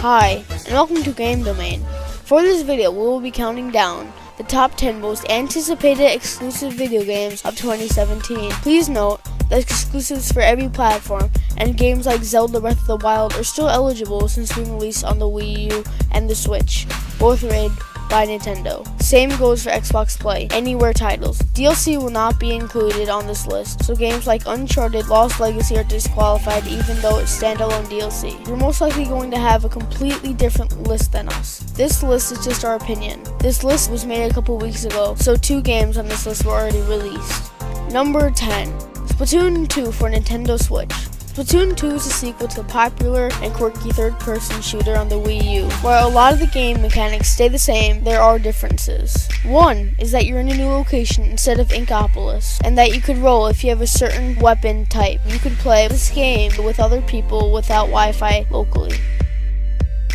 Hi, and welcome to Game Domain. For this video, we will be counting down the top 10 most anticipated exclusive video games of 2017. Please note that exclusives for every platform and games like Zelda Breath of the Wild are still eligible since being released on the Wii U and the Switch, both made by Nintendo. Same goes for Xbox Play Anywhere titles. DLC will not be included on this list, so games like Uncharted Lost Legacy are disqualified even though it's standalone DLC. You're most likely going to have a completely different list than us. This list is just our opinion. This list was made a couple weeks ago, so 2 games on this list were already released. Number 10. Splatoon 2 for Nintendo Switch. Splatoon 2 is a sequel to the popular and quirky third-person shooter on the Wii U. While a lot of the game mechanics stay the same, there are differences. One is that you're in a new location instead of Inkopolis, and that you could roll if you have a certain weapon type. You could play this game with other people without Wi-Fi locally.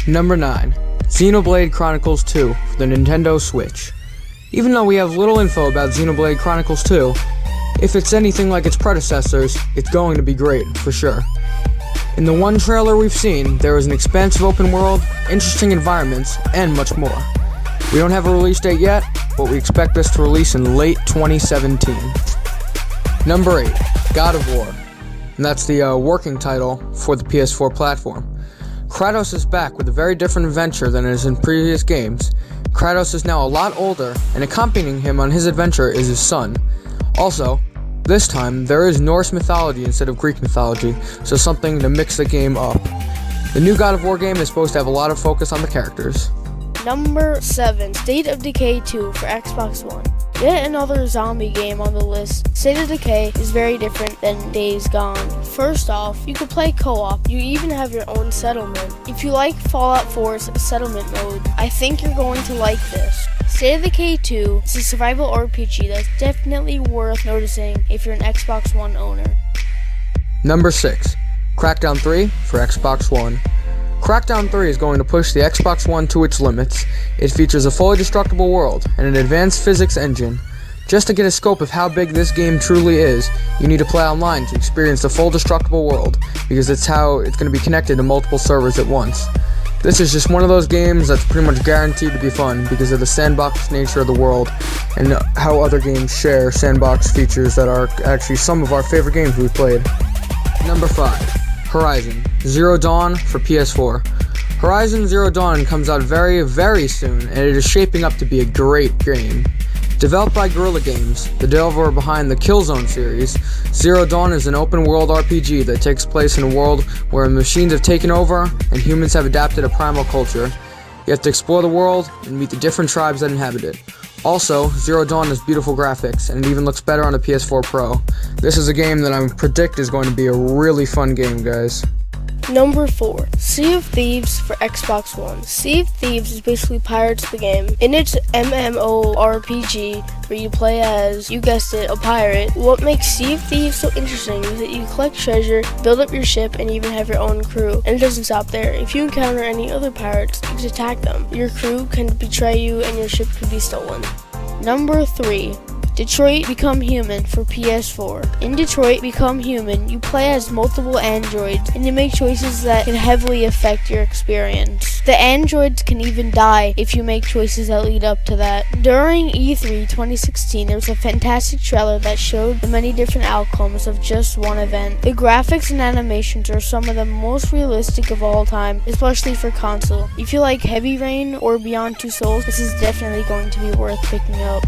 Number 9. Gerudoblade Chronicles 2 for the Nintendo Switch. Even though we have little info about Gerudoblade Chronicles 2, if it's anything like its predecessors, it's going to be great, for sure. In the one trailer we've seen, there is an expansive open world, interesting environments, and much more. We don't have a release date yet, but we expect this to release in late 2017. Number 8. God of War. And that's the working title for the PS4 platform. Kratos is back with a very different adventure than it is in previous games. Kratos is now a lot older, and accompanying him on his adventure is his son. Also, this time, there is Norse mythology instead of Greek mythology, so something to mix the game up. The new God of War game is supposed to have a lot of focus on the characters. Number 7. State of Decay 2 for Xbox One. Yet another zombie game on the list. State of Decay is very different than Days Gone. First off, you can play co-op. You even have your own settlement. If you like Fallout 4's settlement mode, I think you're going to like this. State of Decay 2 is a survival RPG that's definitely worth noticing if you're an Xbox One owner. Number 6. Crackdown 3 for Xbox One. Crackdown 3 is going to push the Xbox One to its limits. It features a fully destructible world and an advanced physics engine. Just to get a scope of how big this game truly is, you need to play online to experience the full destructible world, because it's going to be connected to multiple servers at once. This is just one of those games that's pretty much guaranteed to be fun because of the sandbox nature of the world and how other games share sandbox features that are actually some of our favorite games we've played. Number 5. Horizon Zero Dawn for PS4. Horizon Zero Dawn comes out very, very soon, and it is shaping up to be a great game. Developed by Guerrilla Games, the developer behind the Killzone series, Zero Dawn is an open-world RPG that takes place in a world where machines have taken over and humans have adapted a primal culture. You have to explore the world and meet the different tribes that inhabit it. Also, Zero Dawn has beautiful graphics, and it even looks better on a PS4 Pro. This is a game that I predict is going to be a really fun game, guys. Number 4. Sea of Thieves for Xbox One. Sea of Thieves is basically Pirates the game. In its MMORPG, where you play as, you guessed it, a pirate, what makes Sea of Thieves so interesting is that you collect treasure, build up your ship, and even have your own crew. And it doesn't stop there. If you encounter any other pirates, you can attack them. Your crew can betray you, and your ship could be stolen. Number 3. Detroit Become Human for PS4. In Detroit Become Human, you play as multiple androids, and you make choices that can heavily affect your experience. The androids can even die if you make choices that lead up to that. During E3 2016, there was a fantastic trailer that showed the many different outcomes of just one event. The graphics and animations are some of the most realistic of all time, especially for console. If you like Heavy Rain or Beyond Two Souls, this is definitely going to be worth picking up.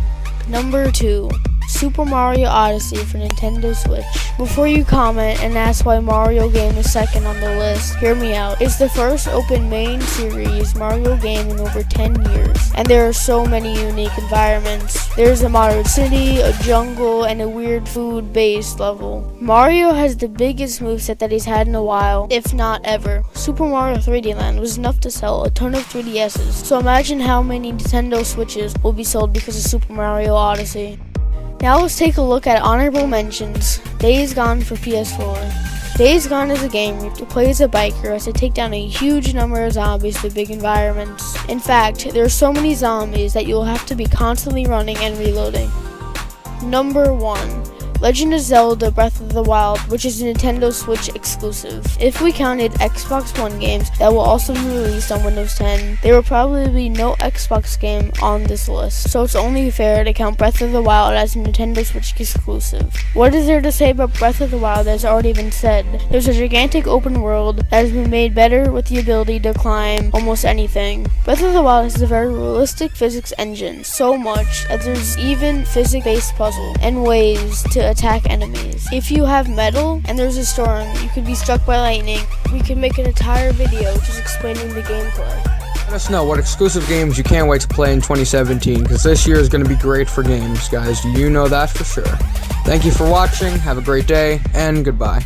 Number 2. Super Mario Odyssey for Nintendo Switch. Before you comment and ask why Mario game is second on the list, hear me out. It's the first open main series Mario game in over 10 years, and there are so many unique environments. There's a modern city, a jungle, and a weird food-based level. Mario has the biggest moveset that he's had in a while, if not ever. Super Mario 3D Land was enough to sell a ton of 3DSs, so imagine how many Nintendo Switches will be sold because of Super Mario Odyssey. Now let's take a look at honorable mentions. Days Gone for PS4. Days Gone is a game where you play as a biker who has to take down a huge number of zombies with big environments. In fact, there are so many zombies that you'll have to be constantly running and reloading. Number 1. Legend of Zelda Breath of the Wild, which is a Nintendo Switch exclusive. If we counted Xbox One games that will also be released on Windows 10, there will probably be no Xbox game on this list, so it's only fair to count Breath of the Wild as a Nintendo Switch exclusive. What is there to say about Breath of the Wild that has already been said? There's a gigantic open world that has been made better with the ability to climb almost anything. Breath of the Wild has a very realistic physics engine, so much that there's even physics-based puzzle and ways to attack enemies. If you have metal and there's a storm, you could be struck by lightning. We could make an entire video just explaining the gameplay. Let us know what exclusive games you can't wait to play in 2017, because this year is going to be great for games, guys. You know that for sure. Thank you for watching, have a great day, and goodbye.